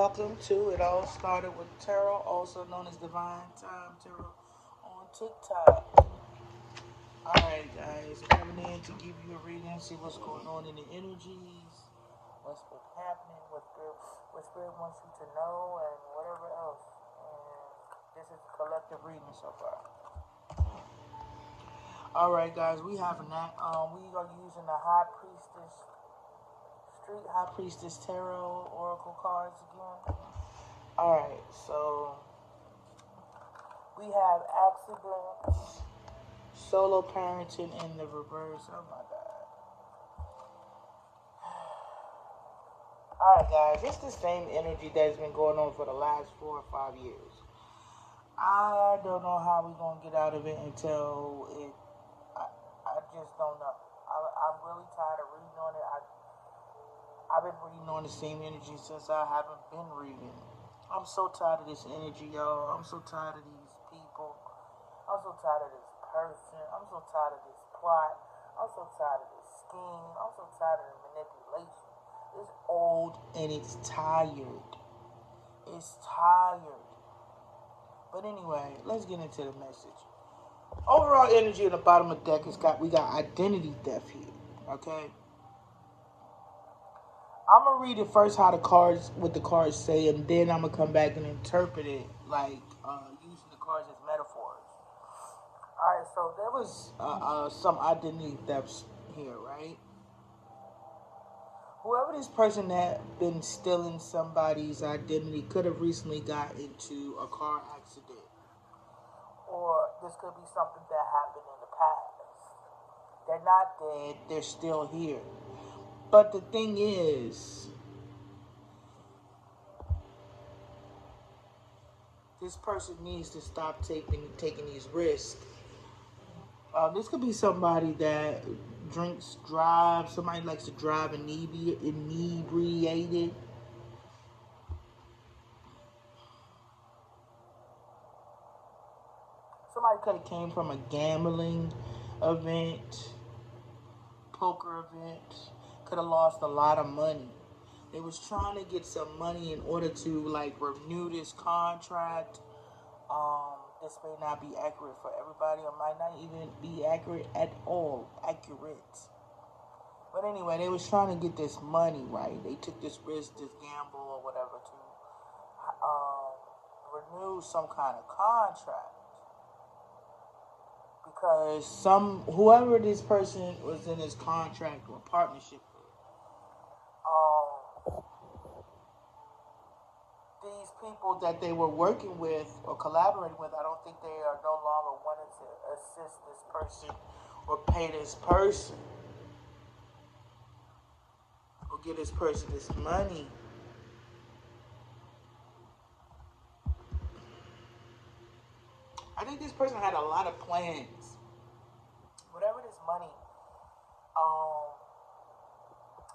welcome to It All Started with Tarot, also known as Divine Time Tarot on TikTok. Alright, guys, I'm coming in to give you a reading, see what's going on in the energies, what's been happening, what Spirit wants you to know, and whatever else. And this is a collective reading so far. Alright, guys, we have that. We are using the High Priestess Tarot Oracle cards again. Alright, so we have accidents, solo parenting in the reverse. Oh my god. Alright, guys, it's the same energy that's been going on for the last 4 or 5 years. I don't know how we're going to get out of it until it. I just don't know. I'm really tired of reading on it. I've been reading on the same energy since I haven't been reading. I'm so tired of this energy, y'all. I'm so tired of these people. I'm so tired of this person. I'm so tired of this plot. I'm so tired of this scheme. I'm so tired of the manipulation. It's old and it's tired. It's tired. But anyway, let's get into the message. Overall energy in the bottom of the deck we got identity theft here. Okay? I'm gonna read it first what the cards say, and then I'm gonna come back and interpret it like using the cards as metaphors. All right, so there was some identity thefts here, right? Whoever this person that been stealing somebody's identity could have recently got into a car accident, or this could be something that happened in the past. They're not dead; they're still here. But the thing is, this person needs to stop taking these risks. This could be somebody that drives. Somebody likes to drive inebriated. Somebody could have came from a gambling event, poker event. Could have lost a lot of money. They was trying to get some money in order to renew this contract. This may not be accurate for everybody, or might not even be accurate at all. But anyway, they was trying to get this money, right? They took this risk, this gamble, or whatever, to renew some kind of contract. Because whoever this person was in this contract or partnership with, these people that they were working with or collaborating with, I don't think they are no longer wanting to assist this person or pay this person or give this person this money. I think this person had a lot of plans. Whatever this money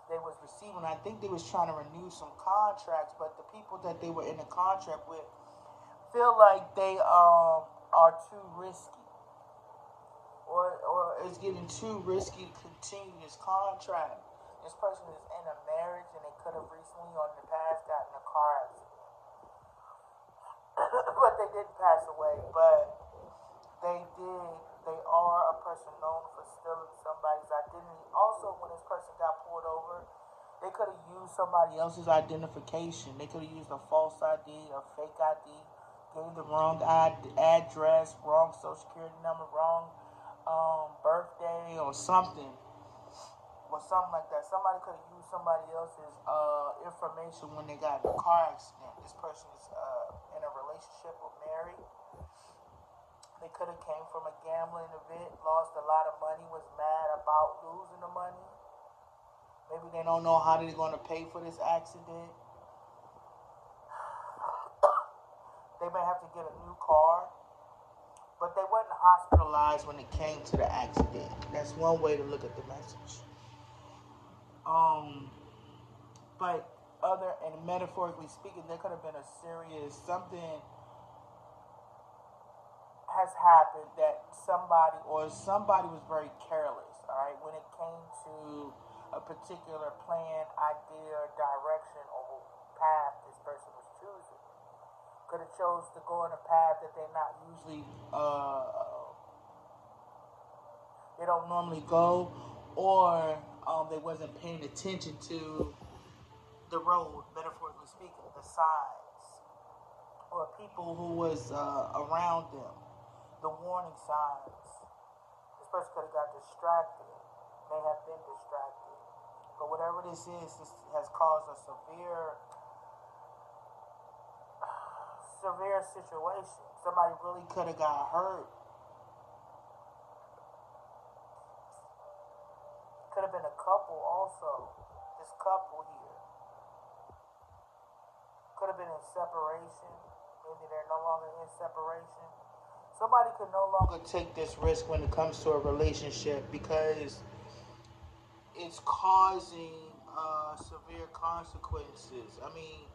they was receiving, I think they was trying to renew some contracts, but the people that they were in the contract with feel like they are too risky, or it's getting too risky to continue this contract. This person is in a marriage, and they could have recently or in the past gotten a car accident. But they didn't pass away, but they are a person known for stealing somebody's identity. Also, when this person got pulled over, they could have used somebody else's identification. They could have used a false ID, a fake ID, gave the wrong address, wrong social security number, wrong birthday, or something like that. Somebody could have used somebody else's information when they got in a car accident. This person is in a relationship or married. They could have came from a gambling event, lost a lot of money, was mad about losing the money. Maybe they don't know how they're going to pay for this accident. They may have to get a new car. But they weren't hospitalized when it came to the accident. That's one way to look at the message. But metaphorically speaking, there could have been a serious something has happened that somebody was very careless, all right, when it came to a particular plan, idea, direction, or path this person was Could have chose to go on a path that they're not usually, they don't normally go, or they wasn't paying attention to the road, metaphorically speaking, the signs, or people who was around them, the warning signs. This person could have got distracted, may have been distracted. But whatever this is, this has caused a severe situation. Somebody really could have got hurt. Could have been a couple also. This couple here could have been in separation. Maybe they're no longer in separation. Somebody could no longer take this risk when it comes to a relationship because it's causing severe consequences. I mean,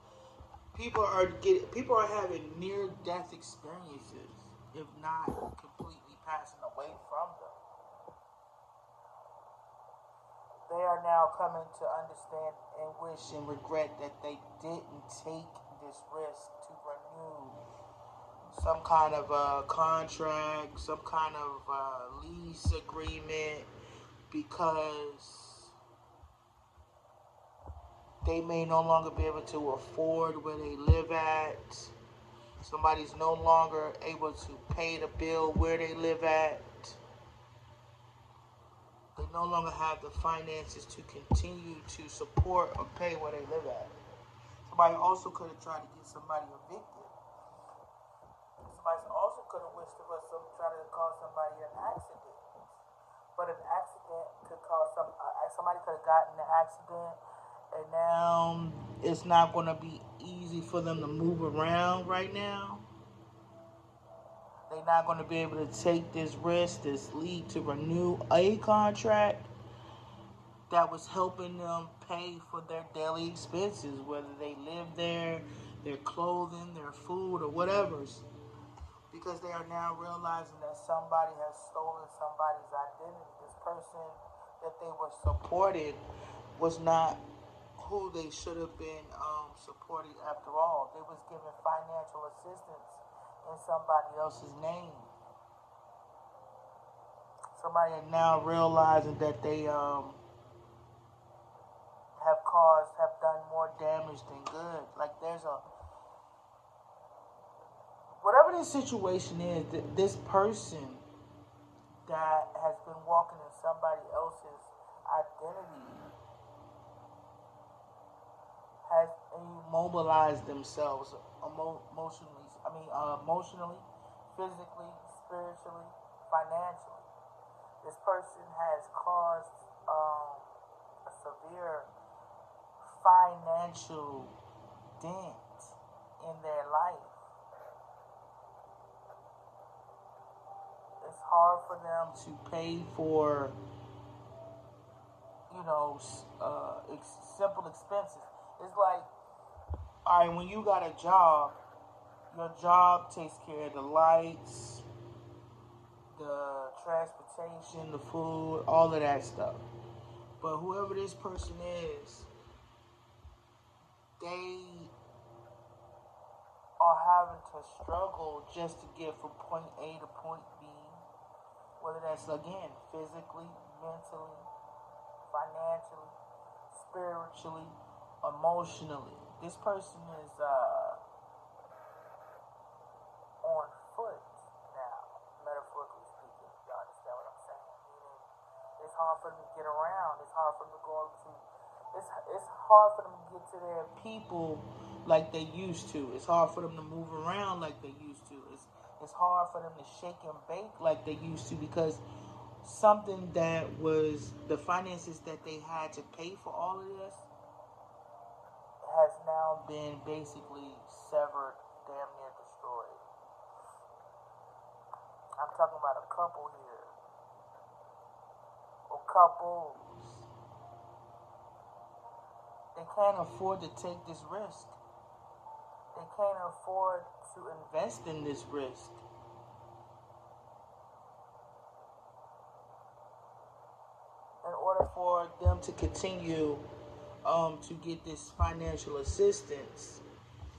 people are having near death experiences, if not completely passing away from them. They are now coming to understand and wish and regret that they didn't take this risk to renew some kind of contract, some kind of lease agreement, because they may no longer be able to afford where they live at. Somebody's no longer able to pay the bill where they live at. They no longer have the finances to continue to support or pay where they live at. Somebody also could have tried to get somebody evicted. Somebody also could have wished of us trying to cause somebody an accident. But an accident could cause somebody could have gotten an accident, and now it's not going to be easy for them to move around right now. They're not going to be able to take this risk, this lead to renew a contract that was helping them pay for their daily expenses, whether they live there, their clothing, their food, or whatever. Because they are now realizing that somebody has stolen somebody's identity. This person that they were supporting was not who they should have been supporting after all. They was given financial assistance in somebody else's name. Somebody is now realizing that they have done more damage than good. Like whatever this situation is, this person that has been walking in somebody else's identity has immobilized themselves emotionally, physically, spiritually, financially. This person has caused a severe financial dent in their life. It's hard for them to pay for, simple expenses. It's like, all right, when you got a job, your job takes care of the lights, the transportation, the food, all of that stuff. But whoever this person is, they are having to struggle just to get from point A to point B, whether that's, again, physically, mentally, financially, spiritually, emotionally. This person is on foot now, metaphorically speaking. You understand what I'm saying? Meaning, it's hard for them to get around. It's hard for them to go to. It's hard for them to get to their people like they used to. It's hard for them to move around like they used to. It's hard for them to shake and bake like they used to, because something that was the finances that they had to pay for all of this has now been basically severed, damn near destroyed. I'm talking about a couple here, or couples. They can't afford to take this risk. They can't afford to invest in this risk. In order for them to continue to get this financial assistance,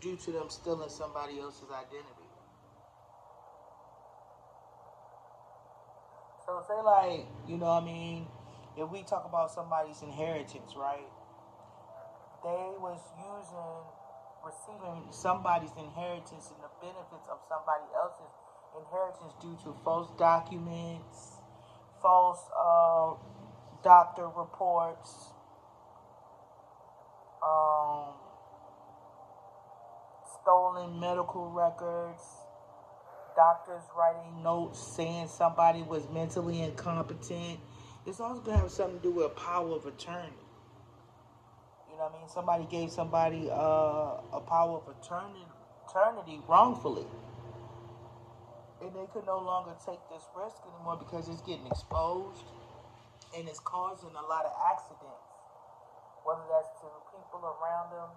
due to them stealing somebody else's identity. So say like, if we talk about somebody's inheritance, right? They was receiving somebody's inheritance and the benefits of somebody else's inheritance due to false documents, false doctor reports, um, stolen medical records, doctors writing notes saying somebody was mentally incompetent. It's also going to have something to do with power of attorney. You know what I mean? Somebody gave somebody a power of attorney wrongfully. And they could no longer take this risk anymore because it's getting exposed and it's causing a lot of accidents, whether that's to people around them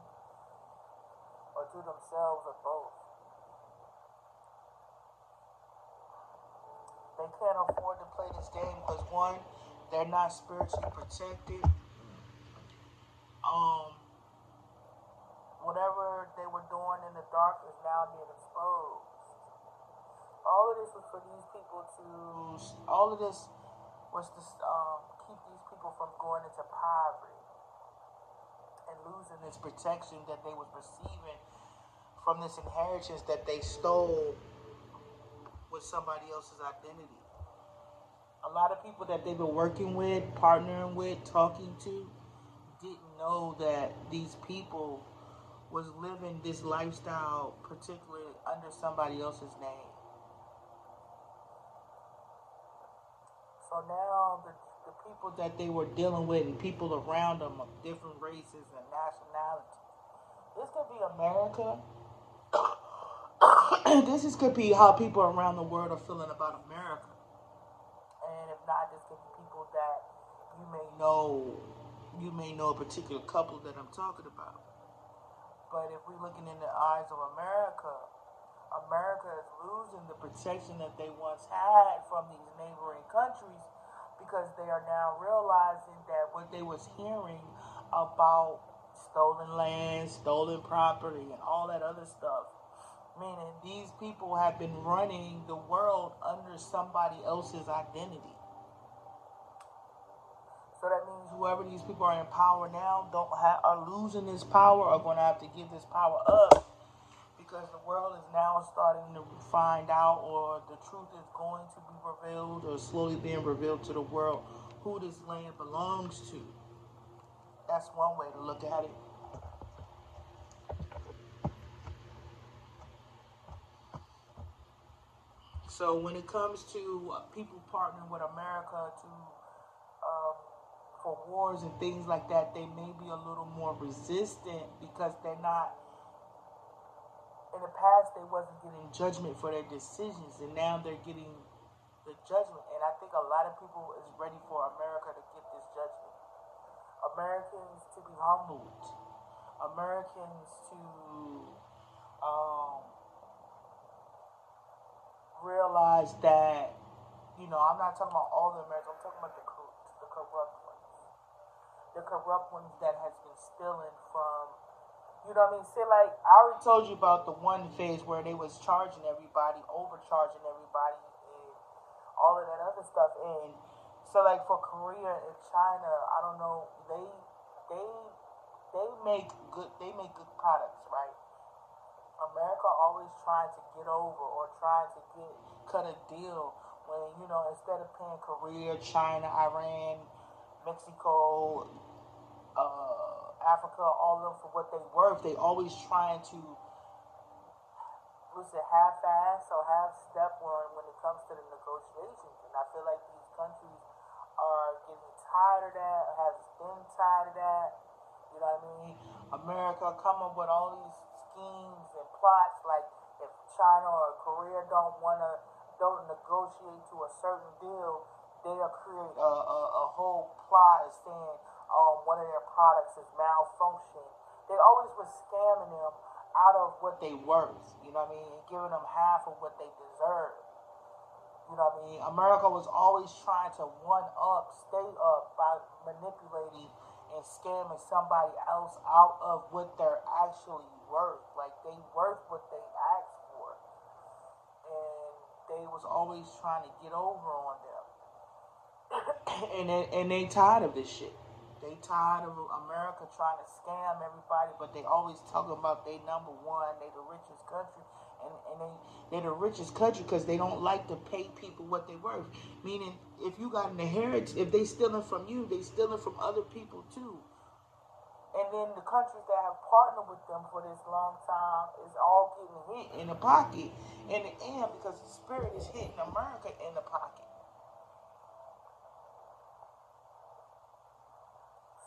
or to themselves or both. They can't afford to play this game because one, they're not spiritually protected. Whatever they were doing in the dark is now being exposed. All of this was for these people to. All of this was to keep these people from going into poverty and losing this protection that they was receiving from this inheritance that they stole with somebody else's identity. A lot of people that they've been working with, partnering with, talking to, didn't know that these people was living this lifestyle particularly under somebody else's name. So now the people that they were dealing with and people around them of different races and nationalities. This could be America. Could be how people around the world are feeling about America. And if not, this could be people that you may know. You may know a particular couple that I'm talking about. But if we're looking in the eyes of America, America is losing the protection that they once had from these neighboring countries because they are now realizing that what they was hearing about stolen land, stolen property, and all that other stuff, meaning these people have been running the world under somebody else's identity. So that means whoever these people are in power now are losing this power, are going to have to give this power up because the world is now starting to find out, or the truth is going to be revealed, or slowly being revealed to the world who this land belongs to. That's one way to look at it. So when it comes to people partnering with America to um, for wars and things like that, they may be a little more resistant because they're not. In the past, they wasn't getting judgment for their decisions, and now they're getting the judgment. And I think a lot of people is ready for America to get this judgment. Americans to be humbled. Americans to um, realize that, I'm not talking about all the Americans. I'm talking about the corrupt ones. The corrupt ones that has been stealing from, Say like, I already told you about the one phase where they was charging everybody, overcharging everybody, and all of that other stuff. And so like for Korea and China, I don't know, they make good products, right? America always trying to get over or trying to cut a deal when, instead of paying Korea, China, Iran, Mexico, Africa, all of them for what they worth, they always trying to half-ass or half-step when it comes to the negotiations. And I feel like these countries are getting tired of that, have been tired of that. You know what I mean? America come up with all these schemes and plots, like if China or Korea don't negotiate to a certain deal, they'll create a whole plot of saying one of their products is malfunctioning. They always was scamming them out of what they worth, you know what I mean, and giving them half of what they deserve. You know what I mean? America was always trying to stay up by manipulating and scamming somebody else out of what they're actually worth. Like, they worth what they asked for. And they was always trying to get over on them. and they tired of this shit. They tired of America trying to scam everybody, but they always talking about they number one, they the richest country, and they the richest country because they don't like to pay people what they worth. Meaning, if you got an inheritance, if they stealing from you, they stealing from other people too. And then the countries that have partnered with them for this long time is all getting hit in the pocket in the end because the spirit is hitting America in the pocket.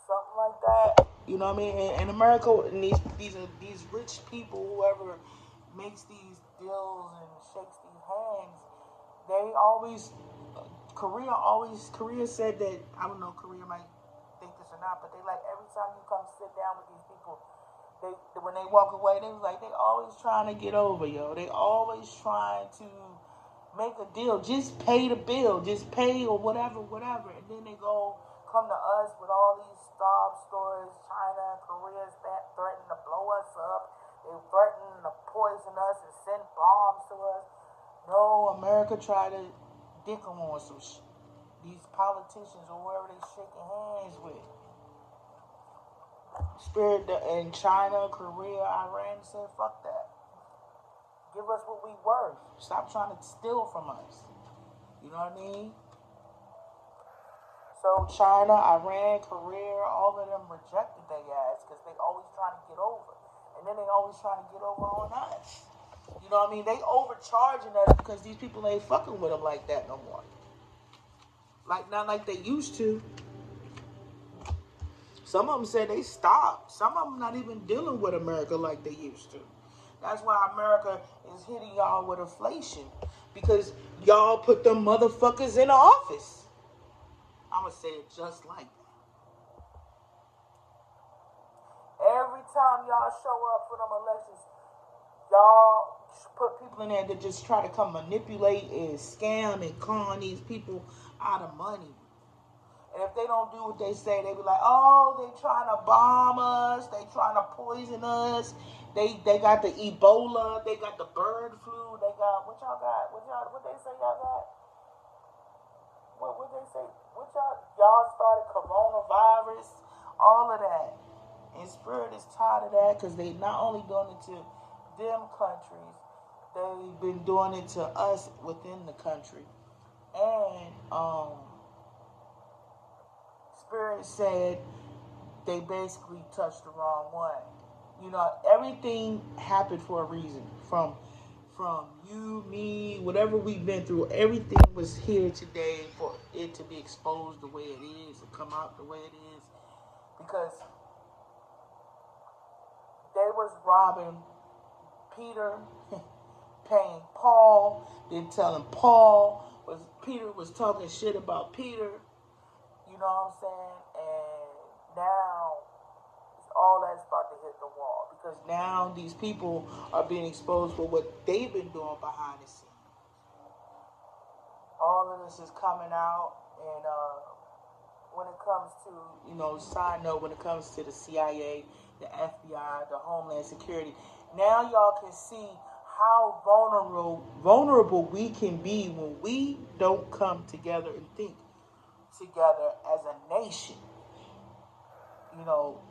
Something like that. You know what I mean? In America, and these rich people, whoever makes these deals and shakes these hands, they always Korea said that, I don't know, Korea might think this or not, but they like every time you come sit down with these people, they when they walk away, they was like they always trying to get over, yo. They always trying to make a deal. Just pay the bill. Just pay or whatever. And then they come to us with all these sob stories. China and Korea threatening to blow us up. They threatening to poison us and send bombs to us. No, America try to dick them on some shit. These politicians or whoever they shaking hands with. Spirit in China, Korea, Iran said, fuck that. Give us what we worth. Stop trying to steal from us. You know what I mean? So China, Iran, Korea, all of them rejected their ass because they always trying to get over. And then they always trying to get over on us. You know what I mean? They overcharging us because these people ain't fucking with them like that no more. Like, not like they used to. Some of them said they stopped. Some of them not even dealing with America like they used to. That's why America is hitting y'all with inflation. Because y'all put them motherfuckers in the office. I'm going to say it just like that. Every time y'all show up for them elections, y'all put people in there that just try to come manipulate and scam and con these people out of money. And if they don't do what they say, they be like, oh, they trying to bomb us. They trying to poison us. They got the Ebola. They got the bird flu. They got, what y'all got? What they say y'all got? What they say? What y'all started coronavirus. All of that. And Spirit is tired of that because they not only doing it to them countries, they've been doing it to us within the country. And, Spirit said they basically touched the wrong one. You know, everything happened for a reason. From you, me, whatever we've been through, everything was here today for it to be exposed the way it is, to come out the way it is. Because they was robbing Peter, paying Paul, then telling Peter was talking shit about Peter. You know what I'm saying? And now all that start to hit the wall because now these people are being exposed for what they've been doing behind the scenes. All of this is coming out, and when it comes to, side note, when it comes to the CIA, the FBI, the Homeland Security, now y'all can see how vulnerable we can be when we don't come together and think together as a nation,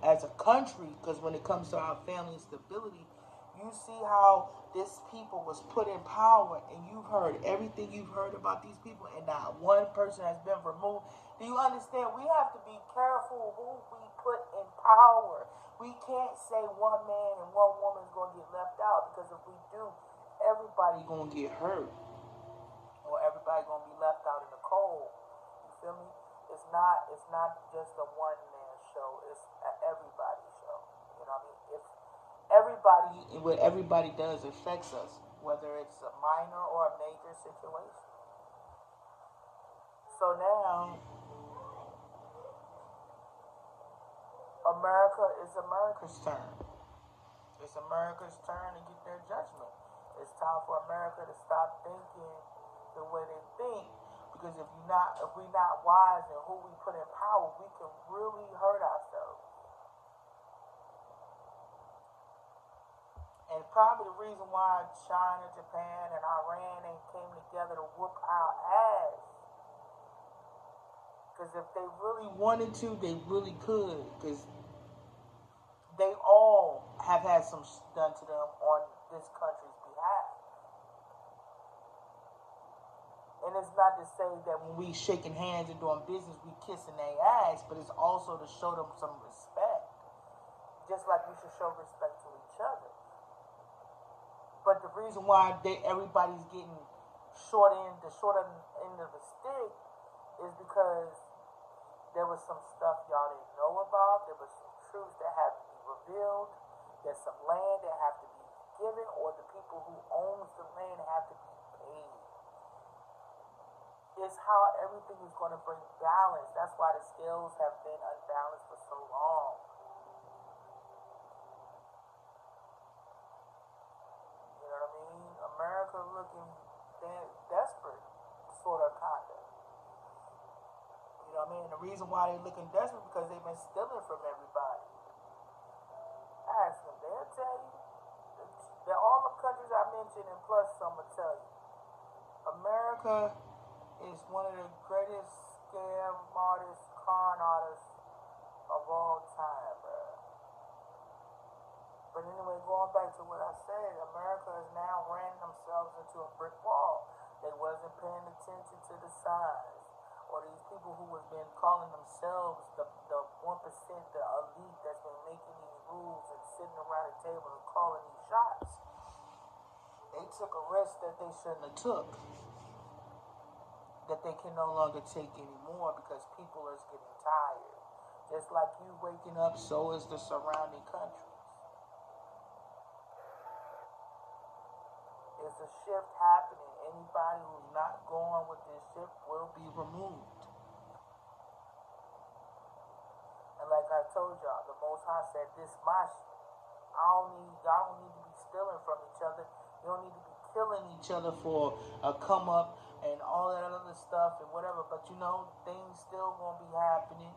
as a country, because when it comes to our family stability, you see how this people was put in power, and you've heard everything you've heard about these people, and not one person has been removed. Do you understand? We have to be careful who we put in power. We can't say one man and one woman is going to get left out, because if we do, everybody going to get hurt, or everybody going to be left out in the cold. You feel me? It's not just a one man show. It's an everybody show. You know what I mean? If what everybody does affects us, whether it's a minor or a major situation. So now, it's America's turn. It's America's turn to get their judgment. It's time for America to stop thinking the way they think. Because if we're not wise in who we put in power, we can really hurt ourselves. And probably the reason why China, Japan, and Iran ain't came together to whoop our ass. Because if they really wanted to, they really could. Because they all have had some done to them on this country's behalf. And it's not to say that when we shaking hands and doing business, we kissing their ass, but it's also to show them some respect. Just like we should show respect to each other. But the reason why everybody's getting the short end of the stick is because there was some stuff y'all didn't know about. There was some truths that have to be revealed. There's some land that have to be given, or the people who owns the land have to be paid. It's how everything is going to bring balance. That's why the scales have been unbalanced for so long. You know what I mean? America looking desperate, sort of, kind of. You know what I mean? The reason why they're looking desperate because they've been stealing from everybody. Ask them, they'll tell you. They're all the countries I mentioned, and plus some will tell you. America is one of the greatest scam artists, con artists of all time, bro. But anyway, going back to what I said, America has now ran themselves into a brick wall. They wasn't paying attention to the signs. Or these people who has been calling themselves the 1%, the elite that's been making these rules and sitting around the table and calling these shots. They took a risk that they shouldn't have took. That they can no longer take anymore because people are getting tired. Just like you waking up, so is the surrounding countries. There's a shift happening. Anybody who's not going with this shift will be removed. And like I told y'all, the Most High said, this my shit. Y'all don't need to be stealing from each other. You don't need to be killing each other for a come up and all that other stuff and whatever. But you know, things still gonna be happening.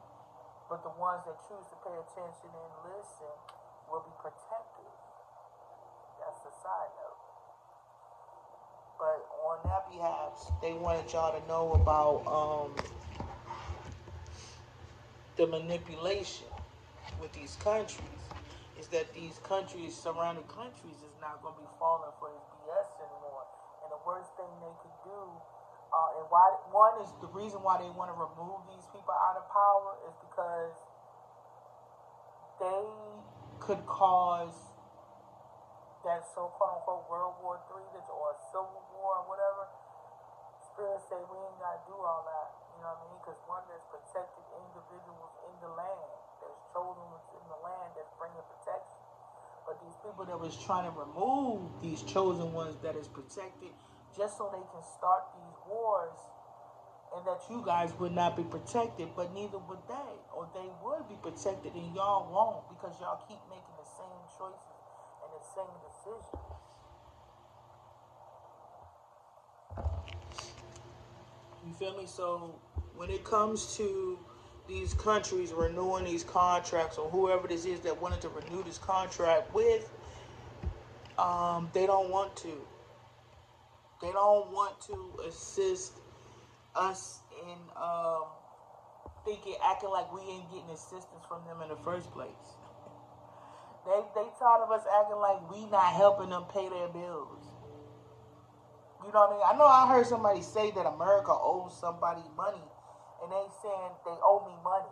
But the ones that choose to pay attention and listen will be protected. That's the side note. But on that behalf, they wanted y'all to know about the manipulation with these countries. Is that these countries, surrounding countries, is not going to be falling for this BS anymore. And the worst thing they could do, and one is the reason why they want to remove these people out of power is because they could cause that so-called World War III or Civil War or whatever. Spirit say we ain't got to do all that. You know what I mean? Because one, there's protected individuals in the land. There's chosen ones in the land that's bringing protection. But these people that was trying to remove these chosen ones that is protected just so they can start these wars and that you guys would not be protected, but neither would they. Or they would be protected and y'all won't because y'all keep making the same choices and the same decisions. You feel me? So when it comes to these countries renewing these contracts, or whoever this is that wanted to renew this contract with, they don't want to. They don't want to assist us in acting like we ain't getting assistance from them in the first place. They tired of us acting like we not helping them pay their bills. You know what I mean? I know I heard somebody say that America owes somebody money, and they saying they owe me money.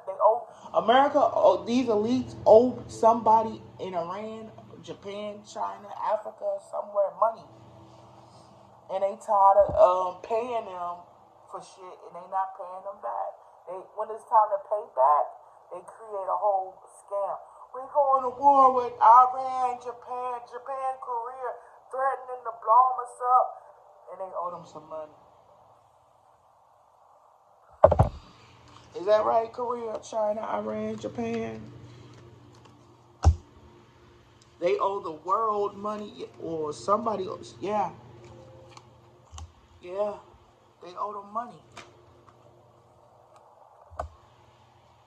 They owe America. These elites owe somebody in Iran, Japan, China, Africa, somewhere money, and they tired of paying them for shit, and they not paying them back. When it's time to pay back, they create a whole scam. We going to war with Iran, Japan, Korea, threatening to blow us up, and they owe them some money. Is that right? Korea, China, Iran, Japan? They owe the world money, or somebody else. Yeah. Yeah. They owe them money.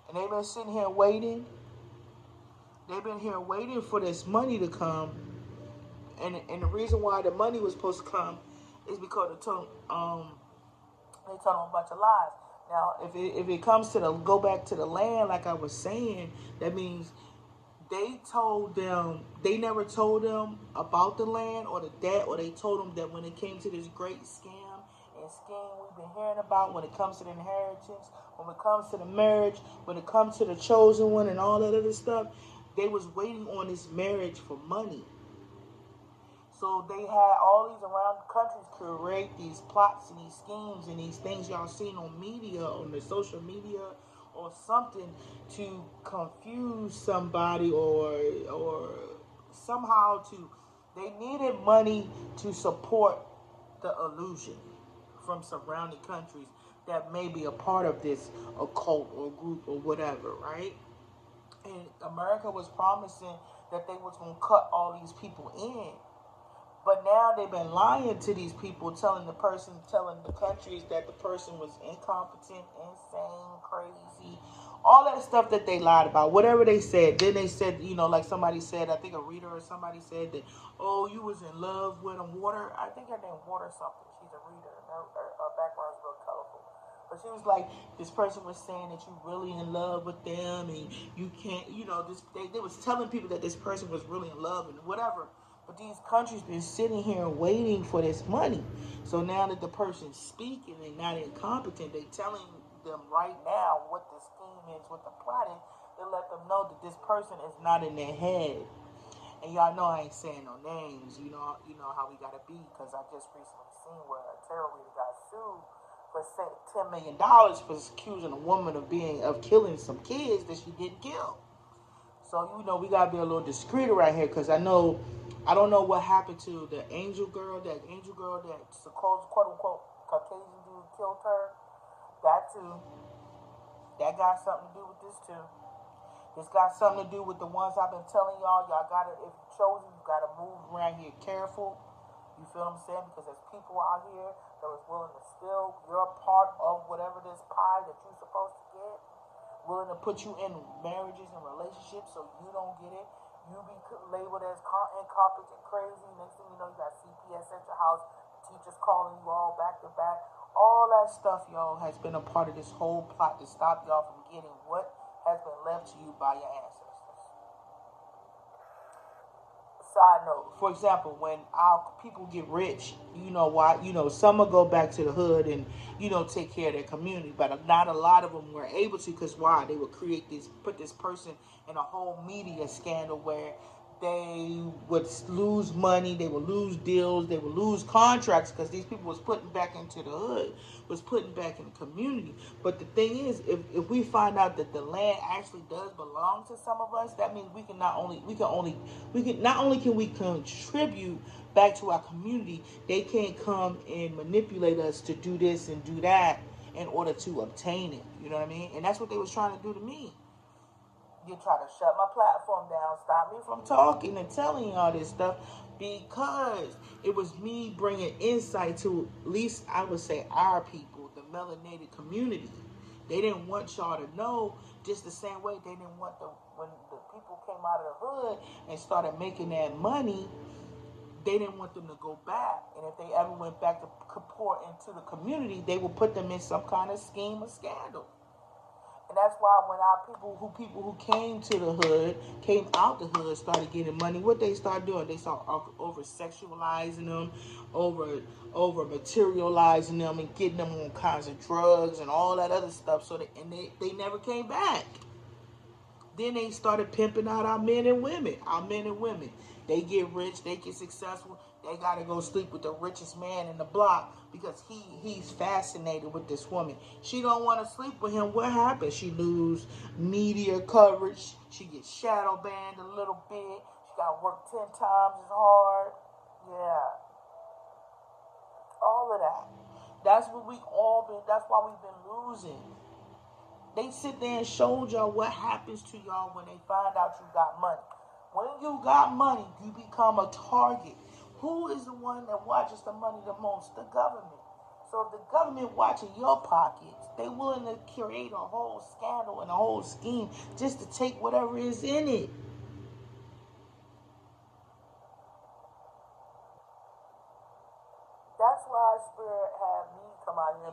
And they've been sitting here waiting They've been here waiting for this money to come, and the reason why the money was supposed to come is because they told them a bunch of lies. Now, if it comes to the go back to the land, like I was saying, that means they never told them about the land or the debt, or they told them that when it came to this great scam and scheme we've been hearing about, when it comes to the inheritance, when it comes to the marriage, when it comes to the chosen one and all that other stuff, they was waiting on this marriage for money. So they had all these around the countries create these plots and these schemes and these things y'all seen on media, on the social media or something, to confuse somebody or somehow to, they needed money to support the illusion from surrounding countries that may be a part of this occult or group or whatever, right? And America was promising that they was going to cut all these people in. But now they've been lying to these people, telling the countries that the person was incompetent, insane, crazy, all that stuff that they lied about, whatever they said. Then they said, like somebody said, I think a reader or somebody said that, oh, you was in love with a water. I think her name Water something. She's a reader. Her background's real colorful. But she was like, this person was saying that you really in love with them and you can't, they was telling people that this person was really in love and whatever. But these countries been sitting here waiting for this money. So now that the person's speaking and not incompetent, they telling them right now what the scheme is, what the plot is. They let them know that this person is not in their head. And y'all know I ain't saying no names. You know how we gotta be, because I just recently seen where a tarot reader got sued for $10 million for accusing a woman of killing some kids that she didn't kill. So we gotta be a little discreet around here, because I don't know what happened to the angel girl, that supposed quote unquote Caucasian dude killed her. That too. That got something to do with this too. It's got something to do with the ones I've been telling y'all. Y'all gotta, if you're chosen, you gotta move around here careful. You feel what I'm saying? Because there's people out here that was willing to steal your part of whatever this pie that you're supposed to get, willing to put you in marriages and relationships so you don't get it. You be labeled as incompetent, crazy. Next thing you know, you got CPS at your house, teachers calling you all back to back. All that stuff, y'all, has been a part of this whole plot to stop y'all from getting what has been left to you by your ancestors. Side note, for example, when our people get rich, you know why? Some will go back to the hood and, take care of their community, but not a lot of them were able to, because why? They would put this person in a whole media scandal where they would lose money, they would lose deals, they would lose contracts, because these people was putting back into the hood, was putting back in the community. But the thing is, if we find out that the land actually does belong to some of us, that means we can not only can we contribute back to our community, they can't come and manipulate us to do this and do that in order to obtain it. You know what I mean? And that's what they was trying to do to me. You try to shut my platform down, stop me from talking and telling y'all this stuff, because it was me bringing insight to, at least I would say, our people, the melanated community. They didn't want y'all to know, just the same way they didn't want when the people came out of the hood and started making that money, they didn't want them to go back. And if they ever went back to pour into the community, they would put them in some kind of scheme or scandal. And that's why when our people who came to the hood, came out the hood, started getting money, what they started doing, they started over sexualizing them, over materializing them, and getting them on kinds of drugs and all that other stuff. So they never came back. Then they started pimping out our men and women. They get rich, they get successful. They gotta go sleep with the richest man in the block because he's fascinated with this woman. She don't want to sleep with him. What happens? She lose media coverage. She gets shadow banned a little bit. She gotta work 10 times as hard. Yeah, all of that. That's what we all been. That's why we've been losing. They sit there and showed y'all what happens to y'all when they find out you got money. When you got money, you become a target. Who is the one that watches the money the most? The government. So if the government watching your pockets, they willing to create a whole scandal and a whole scheme just to take whatever is in it.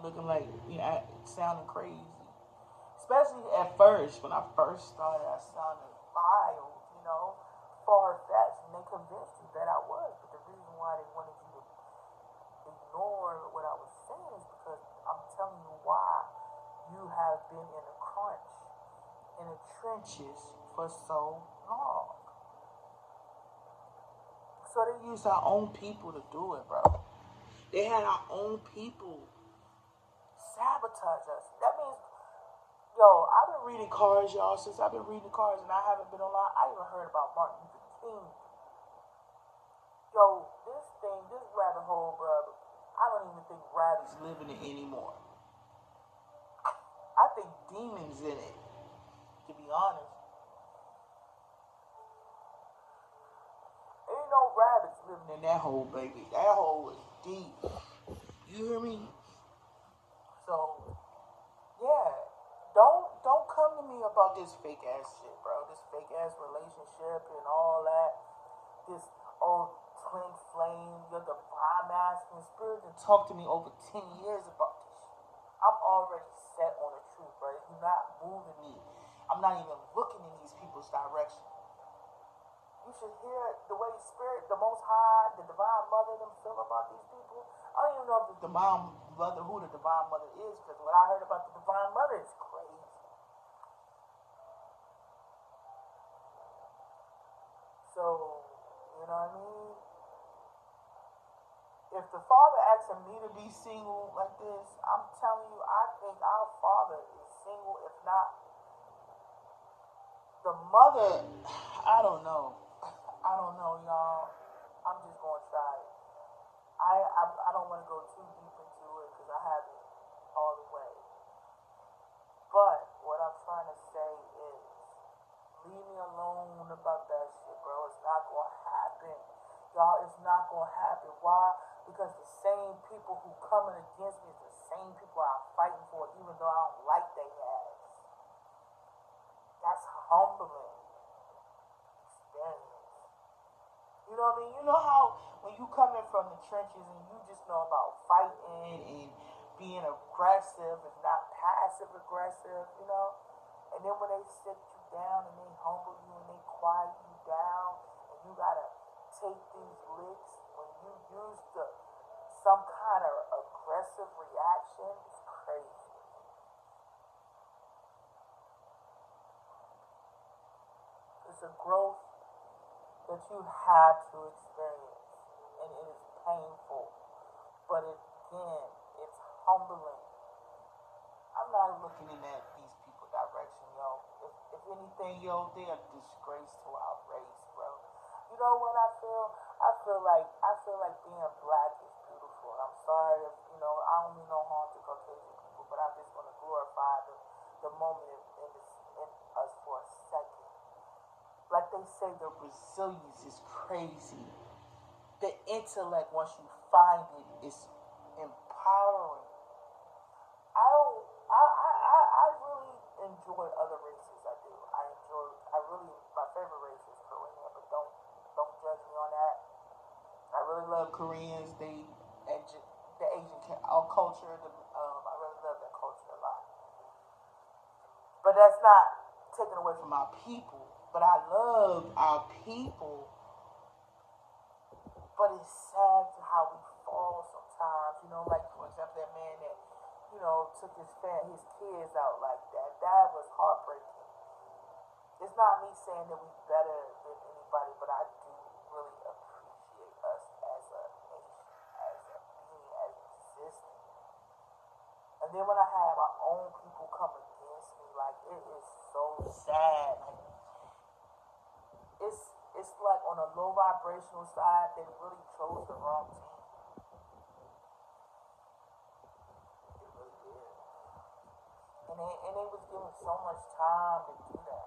start looking like, sounding crazy. Especially at first, when I first started, I sounded wild, far fetched, and they convinced you that I was. But the reason why they wanted you to ignore what I was saying is because I'm telling you why you have been in a crunch, in the trenches for so long. So they used our own people to do it, bro. They had our own people sabotage us. That means, I've been reading cards, y'all, since I've been reading cards, and I haven't been online. I even heard about Martin Luther King. This rabbit hole, brother, I don't even think rabbits live in it anymore. I think demons in it, to be honest. Ain't no rabbits living in that hole, baby. That hole is deep. You hear me? So, yeah. Don't come to me about this fake ass shit, bro. This fake ass relationship and all that. This old twin flame, your divine masculine spirit, and talk to me over 10 years about this shit. I'm already set on the truth, bro. You're not moving me. I'm not even looking in these people's direction. You should hear the way spirit, the most high, the divine mother, them feel about these people. I don't even know if the divine mother, who the divine mother is, because what I heard about the divine mother is crazy. So, you know what I mean? If the father asking me to be single like this, I'm telling you, I think our father is single. If not, the mother, I don't know. I don't know, y'all. I'm just gonna try it. I don't want to go too deep into it because I haven't all the way. But what I'm trying to say is, leave me alone about that shit, bro. It's not gonna happen, y'all. It's not gonna happen. Why? Because the same people who coming against me is the same people I'm fighting for, even though I don't like their ass. That's humbling experience. You know what I mean? You know how when you coming from the trenches and you just know about fighting and being aggressive and not passive aggressive, and then when they sit you down and they humble you and they quiet you down and you gotta take these licks when you use some kind of aggressive reaction, it's crazy. It's a growth that you have to experience, and it is painful, but again, it's humbling. I'm not looking in at these people direction, yo. If anything, yo, they are a disgrace to our race, bro. You know what I feel? I feel like being black is beautiful. I'm sorry if I don't mean no harm to Caucasian people, but I'm just gonna glorify the moment in us for a second. Like they say, the resilience is crazy. The intellect, once you find it, is empowering. I really enjoy other races. I do. My favorite race is Korean, but don't judge me on that. I really love Koreans. The Asian culture. I really love that culture a lot. But that's not taken away from our people. But I love our people. But it's sad to how we fall sometimes. Like for example, that man that took his kids out like that. That was heartbreaking. It's not me saying that we better than anybody, but I do really appreciate us as a nation, as a being, as existing. And then when I have our own people come against me, like it is so sad. Like it's like on a low vibrational side, they really chose the wrong team. They really did. And they was given so much time to do that.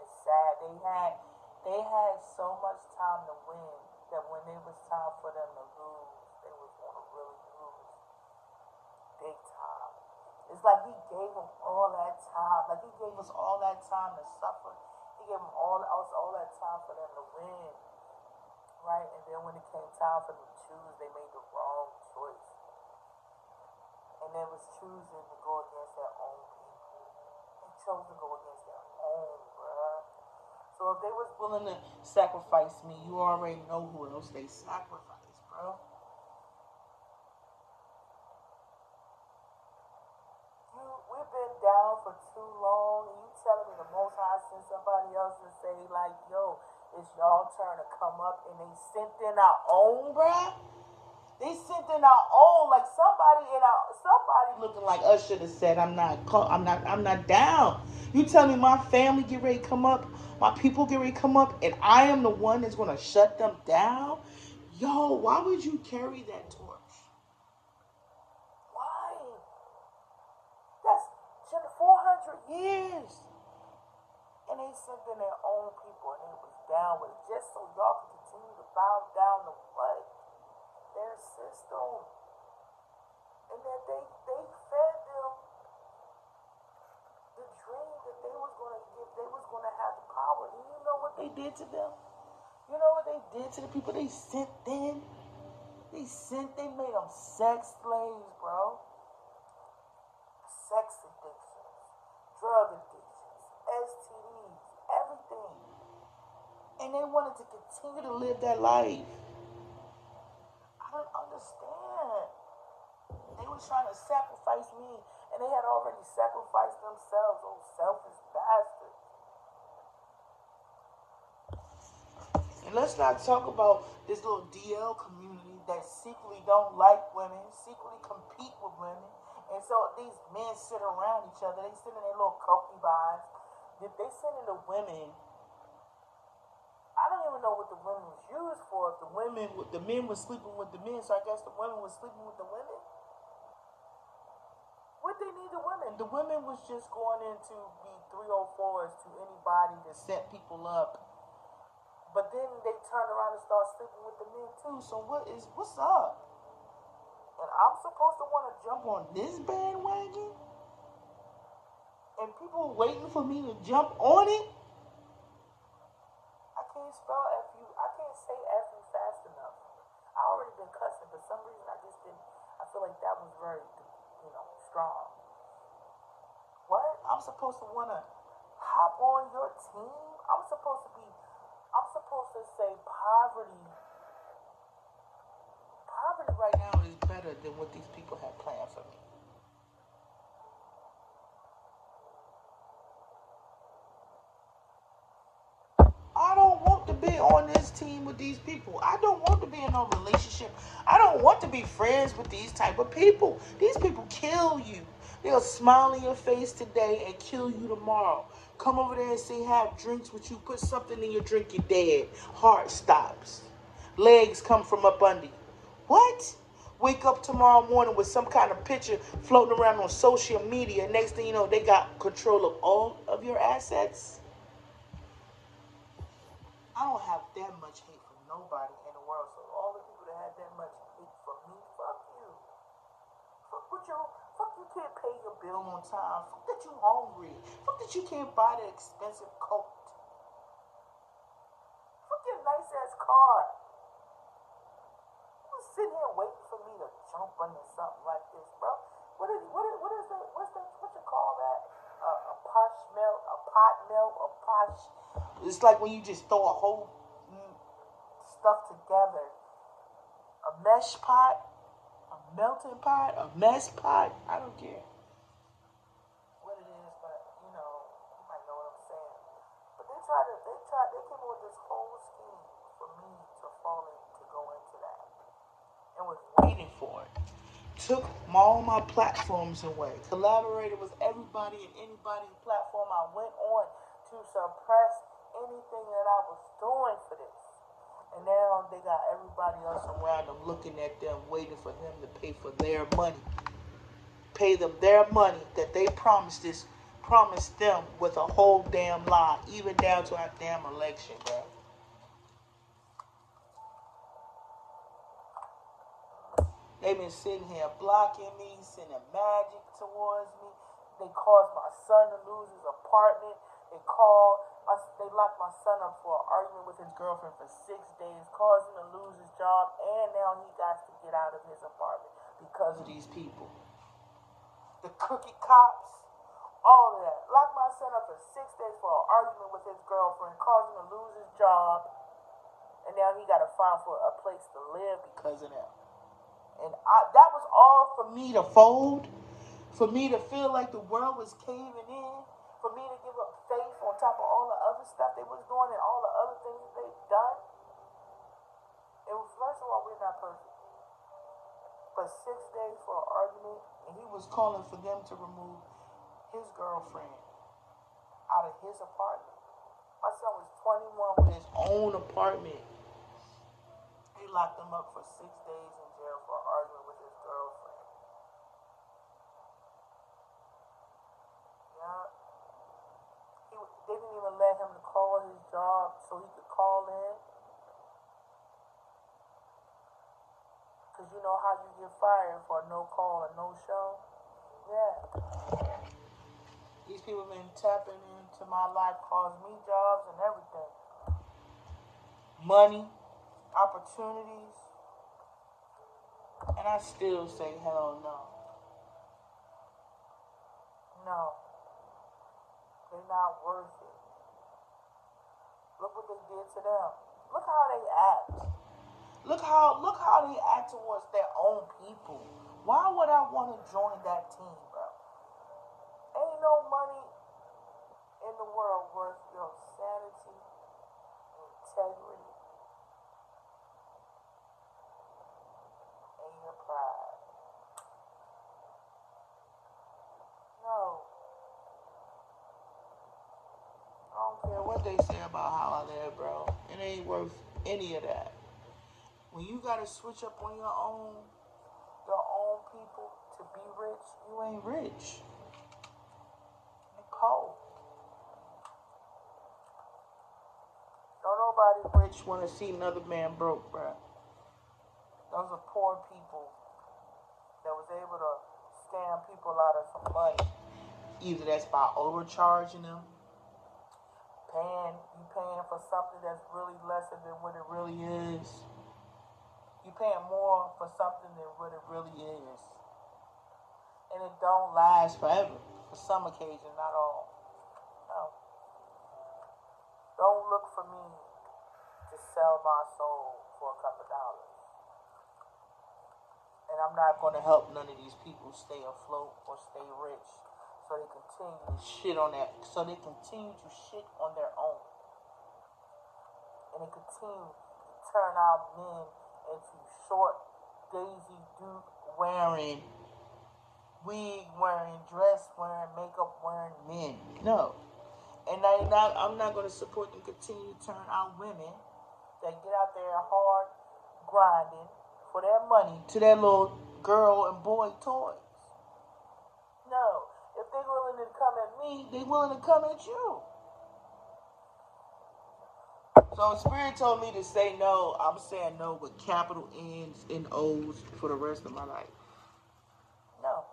It's sad. They had so much time to win that when it was time for them to lose, they was gonna really lose big time. It's like he gave them all that time. Like he gave us all that time to suffer. He gave them all that time for them to win. Right? And then when it came time for them to choose, they made the wrong choice. and they was choosing to go against their own people. They chose to go against their own, bruh. So if they was willing to sacrifice me, you already know who else they sacrificed, bro. We've been down for too long, and you telling me the Most High sent somebody else to say like, yo, it's y'all turn to come up, and they sent in our own, bruh. They sent in our own, like somebody looking like us should have said, I'm not down. You tell me my family get ready to come up, my people get ready to come up, and I am the one that's gonna shut them down. Yo, why would you carry that torch? Why? That's 400 years. And they sent in their own people, and they was down with it, just so y'all can continue to bow down to what? Their system. And that they fed them the dream that they was gonna have the power. And you know what they did to them? You know what they did to the people they sent in? They made them sex slaves, bro. Sex addictions, drug addictions, STDs, everything. And they wanted to continue to live that life. I don't understand. They were trying to sacrifice me, and they had already sacrificed themselves, those selfish bastards. And let's not talk about this little DL community that secretly don't like women, secretly compete with women. And so these men sit around each other. They sit in their little concubines. They send in the women. I don't even know what the women was used for. If the men were sleeping with the men, so I guess the women were sleeping with the women. What they need the women? The women was just going in to be 304s to anybody that set people up. But then they turned around and started sleeping with the men too. So what's up? And I'm supposed to want to jump on this bandwagon? And people waiting for me to jump on it? I can't spell F-U. I can't say F-U fast enough. I already been cussing, but some reason I just didn't. I feel like that was very, strong. What? I'm supposed to want to hop on your team? I'm supposed to say poverty. Poverty right now is better than what these people have planned for me. I don't want to be on this team with these people. I don't want to be in a relationship. I don't want to be friends with these type of people. These people kill you. They'll smile in your face today and kill you tomorrow. Come over there and say have drinks with you. Put something in your drink, you're dead. Heart stops. Legs come from up under you. What? Wake up tomorrow morning with some kind of picture floating around on social media. Next thing you know, they got control of all of your assets. I don't have that much hate for nobody in the world. So all the people that had that much hate for me, fuck you. Fuck you can't pay your bill on time. Fuck that you hungry. Fuck that you can't buy that expensive coat. Fuck your nice ass car. You was sitting here waiting for me to jump into something like this, bro. What is that? What you call that? A posh melt, a pot melt, a posh. It's like when you just throw a whole stuff together. A mesh pot, a melting pot, a mess pot. I don't care what it is, but you might know what I'm saying. But they came up with this whole scheme for me to fall in, to go into that, and was waiting for it. Took all my platforms away. Collaborated with everybody and anybody's platform I went on to suppress anything that I was doing for this. And now they got everybody else around them looking at them, waiting for them to pay for their money. Pay them their money that they promised them with a whole damn lie, even down to our damn election, bro. They've been sitting here blocking me, sending magic towards me. They caused my son to lose his apartment. They locked my son up for an argument with his girlfriend for 6 days, caused him to lose his job, and now he got to get out of his apartment because of these people. the crooked cops, all of that. Locked my son up for 6 days for an argument with his girlfriend, caused him to lose his job, and now he got to find for a place to live because of that. And that was all for me to fold, for me to feel like the world was caving in, for me to give up faith on top of all the other stuff they was doing and all the other things they've done. It was, first of all, we're not perfect. For 6 days for an argument, and he was calling for them to remove his girlfriend out of his apartment. My son was 21 with his own apartment. They locked him up for 6 days in jail for an argument with his girlfriend. Yeah. They didn't even let him to call his job so he could call in. Because you know how you get fired for a no call and no show? Yeah. These people been tapping into my life, caused me jobs and everything. Money, opportunities. And I still say hell no. No. They're not worth it. Look what they did to them. Look how they act. Look how they act towards their own people. Why would I want to join that team, bro? Ain't no money in the world worth your sanity, integrity, and your pride. No. I don't care what they say about how I live, bro. It ain't worth any of that. When you gotta switch up on your own people to be rich, you ain't rich. You're cold. Don't nobody rich want to see another man broke, bro. Those are poor people that was able to scam people out of some money. Either that's by overcharging them, paying for something that's really lesser than what it really is. You paying more for something than what it really is. And it don't last forever. For some occasions, not all. No. Don't look for me to sell my soul for a couple dollars. And I'm not going to help none of these people stay afloat or stay rich. So they continue to shit on that. So they continue to shit on their own. And they continue to turn out men into short, Daisy Duke wearing, wig wearing, dress wearing, makeup wearing men. No. And I'm not going to support them continue to turn out women that get out there hard grinding for their money to their little girl and boy toys. No. If they're willing to come at me, they're willing to come at you. So Spirit told me to say no. I'm saying no with capital N's and O's for the rest of my life. No.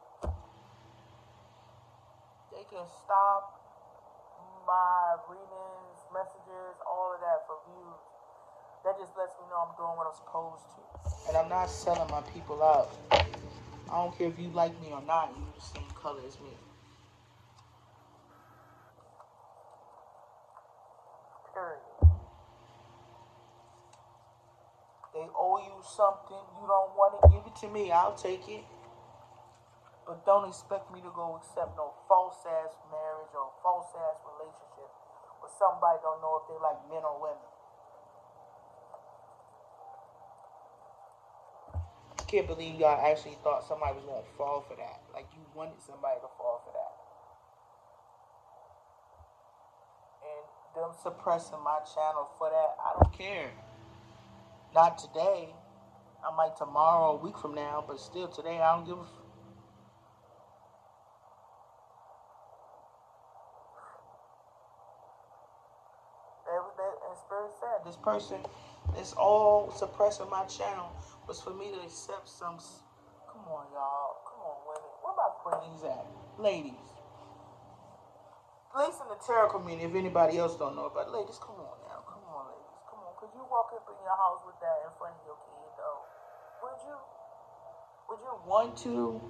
They can stop my readings, messages, all of that for views. That just lets me know I'm doing what I'm supposed to. And I'm not selling my people out. I don't care if you like me or not. You're the same color as me. Period. They owe you something, you don't want to give it to me, I'll take it. But don't expect me to go accept no false-ass marriage or false-ass relationship with somebody don't know if they like men or women. I can't believe y'all actually thought somebody was going to fall for that. Like you wanted somebody to fall for that. And them suppressing my channel for that, I don't care. Not today. I might tomorrow, a week from now, but still today I don't give a and Spirit said, this person that's all suppressing my channel was for me to accept some. Come on, y'all. Come on, women. Where my queens at? Ladies. At least in the tarot community, if anybody else don't know about it. Ladies, come on now. Come on, ladies. Come on. Could you walk up in your house with that in front of your kid, though? Would you? Would you want to,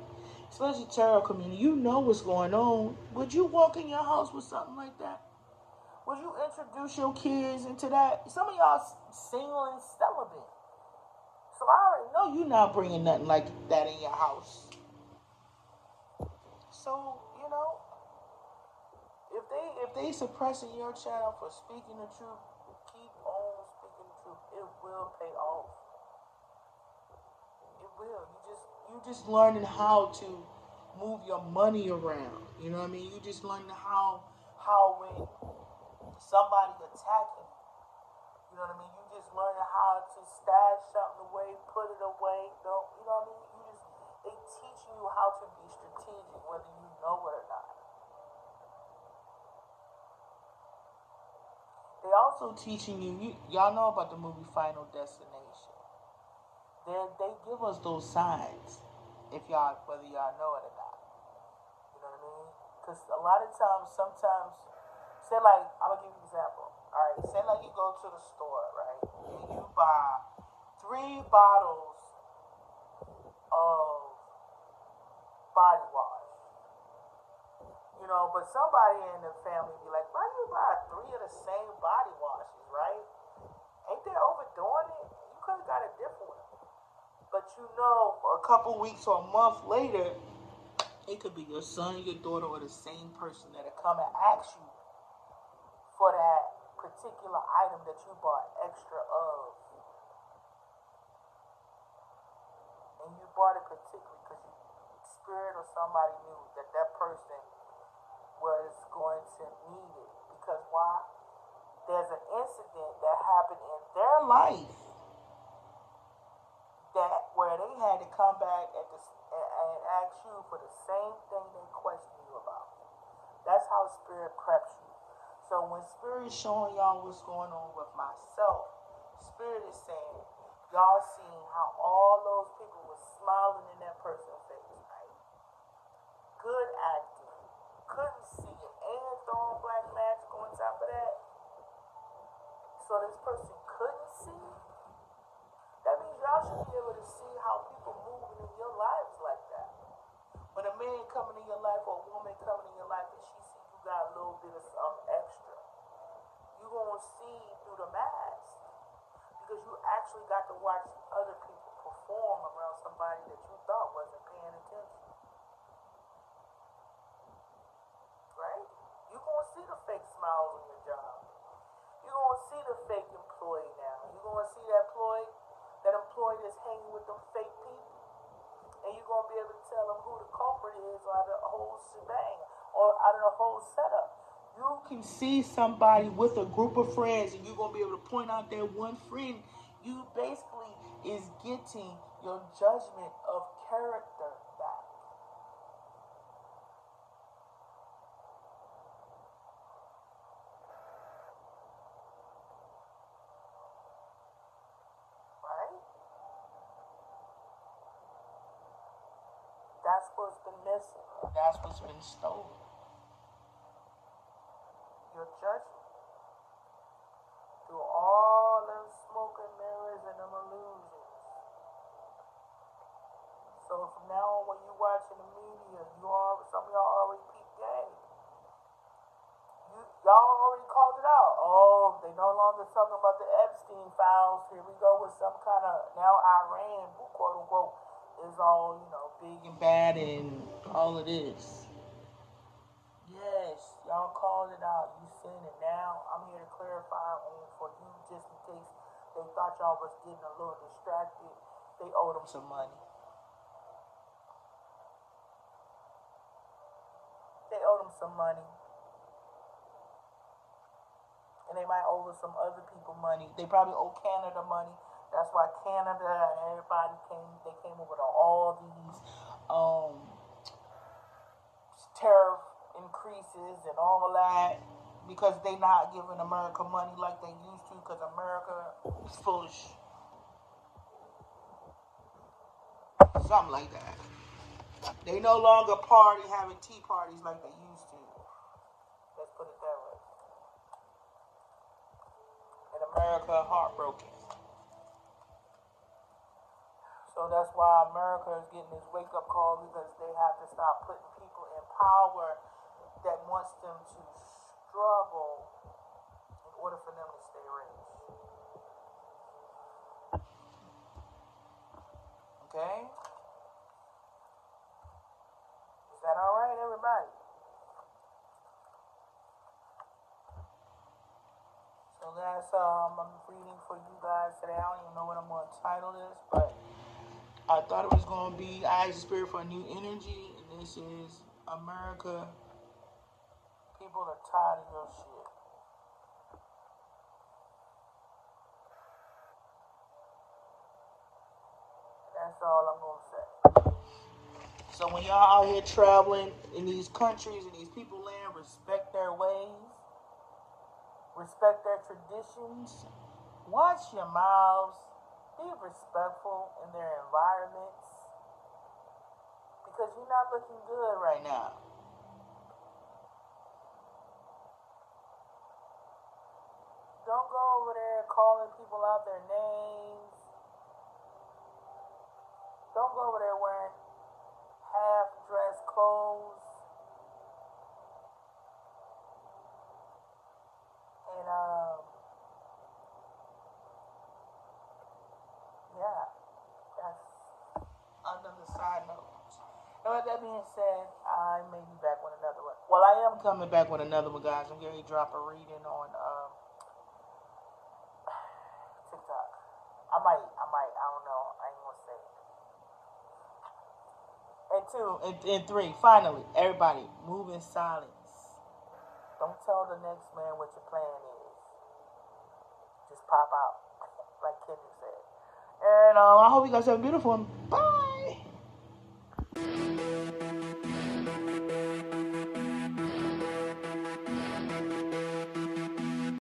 especially tarot community, you know what's going on. Would you walk in your house with something like that? Would you introduce your kids into that? Some of y'all single and celibate. So I already know you're not bringing nothing like that in your house. So, if they suppressing your channel for speaking the truth, keep on speaking the truth. It will pay off. It will. You just learning how to move your money around. You know what I mean? You just learning how when somebody attacking you know what I mean? You just learning how to stash something away, put it away. Don't you know what I mean? They teaching you how to be strategic, whether you know it or not. They also teaching y'all know about the movie Final Destination. They give us those signs, whether y'all know it or not. You know what I mean? Because a lot of times, sometimes, say like, I'm gonna give you an example. All right, say like you go to the store, right, and you buy 3 bottles of body wash. But somebody in the family be like, why you buy 3 of the same body washes, right? Ain't they overdoing it? You could have got a different one. But a couple weeks or a month later, it could be your son, your daughter, or the same person that'll come and ask you for that particular item that you bought extra of. And you bought it particularly because spirit or somebody knew that person was going to need it. Because why? There's an incident that happened in their life where they had to come back and ask you for the same thing they questioned you about. That's how spirit preps you. So when spirit is showing y'all what's going on with myself, spirit is saying, y'all seeing how all those people were smiling in that person's face, right? Good acting. Couldn't see it. And throwing black magic on top of that. So this person couldn't see. That means y'all should be able to see how people moving in your lives like that. When a man coming in your life or a woman coming in your life and she see you got a little bit of something extra, you gonna see through the mask. Because you actually got to watch other people perform around somebody that you thought wasn't paying attention. Right? You're going to see the fake smiles on your job. You're going to see the fake employee now. You're going to see that employee that's hanging with them fake people. And you're going to be able to tell them who the culprit is out of the whole shebang or out of the whole setup. You can see somebody with a group of friends and you're going to be able to point out that one friend. You basically is getting your judgment of character back. Right? That's what's been missing. That's what's been stolen. Your judgment. Through all them smoke and mirrors and them illusions. So from now on, when you watching the media, some of y'all already peep game. Y'all already called it out. Oh, they no longer talking about the Epstein files. Here we go with some kind of, now Iran, quote unquote, is all, big and bad and all of this. Yes, y'all called it out. You seen it. Now I'm here to clarify for you just in case they thought y'all was getting a little distracted. They owed them some money. They owed them some money. And they might owe some other people money. They probably owe Canada money. That's why Canada and everybody came up with all these tariff increases and all that because they not giving America money like they used to because America is foolish. Something like that. They no longer having tea parties like they used to. Let's put it that way. And America heartbroken. So So that's why America is getting this wake up call because they have to stop putting people in power that wants them to struggle in order for them to stay rich. Okay? Is that alright, everybody? So that's I'm reading for you guys today. I don't even know what I'm gonna title this, but I thought it was gonna be I asked the spirit for a new energy, and this is America. People are tired of your shit. That's all I'm gonna say. So when y'all out here traveling in these countries and these people land, respect their ways, respect their traditions, watch your mouths, be respectful in their environments, because you're not looking good right now. Don't go over there calling people out their names. Don't go over there wearing half-dressed clothes. And, yeah, that's another side note. And with that being said, I may be back with another one. Well, I am coming back with another one, guys. I'm going to drop a reading on TikTok. I don't know. I ain't going to say it. And two, and three, finally, everybody, move in silence. Don't tell the next man what your plan is. Just pop out, like Kendrick said. And I hope you guys have a beautiful one. Bye.